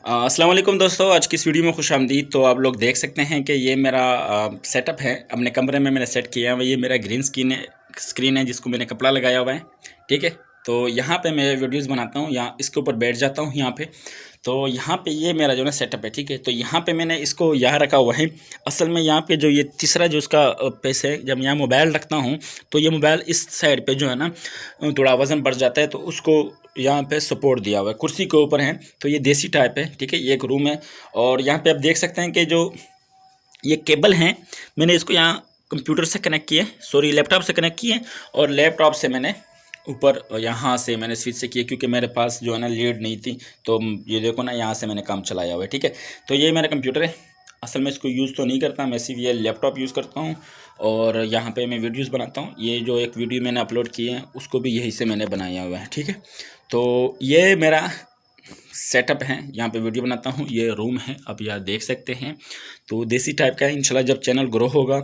अस्सलाम वालेकुम दोस्तों, आज की इस वीडियो में खुशामदीद। तो आप लोग देख सकते हैं कि ये मेरा सेटअप है, अपने कमरे में मैंने सेट किया हुआ। ये मेरा ग्रीन स्क्रीन है जिसको मैंने कपड़ा लगाया हुआ है। ठीक है, तो यहाँ पे मैं वीडियोस बनाता हूँ, यहाँ इसके ऊपर बैठ जाता हूँ यहाँ पे। तो यहाँ पे ये मेरा जो है सेटअप है। ठीक है, तो यहाँ पे मैंने इसको यहाँ रखा हुआ है। असल में यहाँ पे जो ये तीसरा जो इसका पेस है, जब यहाँ मोबाइल रखता हूँ तो ये मोबाइल इस साइड पे जो है ना थोड़ा वज़न बढ़ जाता है, तो उसको यहाँ पे सपोर्ट दिया हुआ है, कुर्सी के ऊपर है। तो ये देसी टाइप है। ठीक है, ये एक रूम है और यहाँ पे आप देख सकते हैं कि जो ये केबल हैं, मैंने इसको यहाँ कंप्यूटर से कनेक्ट किए, सॉरी लैपटॉप से कनेक्ट किए, और लैपटॉप से मैंने ऊपर यहाँ से मैंने स्विच से किया, क्योंकि मेरे पास जो है ना लीड नहीं थी। तो ये देखो ना, यहाँ से मैंने काम चलाया हुआ है। ठीक है, तो ये मेरा कंप्यूटर है। असल में इसको यूज़ तो नहीं करता, मैं सिर्फ ये लैपटॉप यूज़ करता हूँ और यहाँ पे मैं वीडियोस बनाता हूँ। ये जो एक वीडियो मैंने अपलोड किए हैं उसको भी यहीं से मैंने बनाया हुआ है। ठीक है, तो ये मेरा सेटअप है, यहाँ पे वीडियो बनाता हूँ। ये रूम है, अब यहाँ देख सकते हैं। तो देसी टाइप का है। इंशाल्लाह जब चैनल ग्रो होगा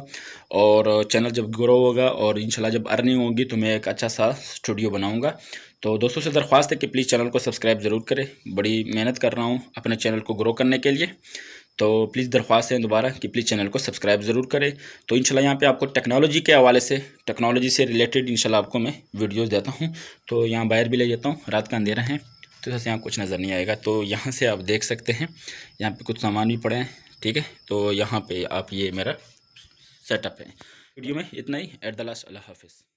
और इंशाल्लाह जब अर्निंग होगी तो मैं एक अच्छा सा स्टूडियो बनाऊँगा। तो दोस्तों से दरख्वास्त है कि प्लीज़ चैनल को सब्सक्राइब ज़रूर करें। बड़ी मेहनत कर रहा हूँ अपने चैनल को ग्रो करने के लिए, तो प्लीज़ दरख्वास्त है दोबारा कि प्लीज़ चैनल को सब्सक्राइब ज़रूर करें। तो इंशाल्लाह यहाँ पे आपको टेक्नोलॉजी के हवाले से, टेक्नोलॉजी से रिलेटेड इंशाल्लाह आपको मैं वीडियोस देता हूँ। तो यहाँ बाहर भी ले जाता हूँ, रात का अंधेरा है तो जैसे यहाँ कुछ नज़र नहीं आएगा। तो यहाँ से आप देख सकते हैं, यहाँ पे कुछ सामान भी पड़े हैं। ठीक है, तो यहाँ पे आप ये मेरा सेटअप है। वीडियो में इतना ही। एट द लास्ट, अल्लाह हाफिज़।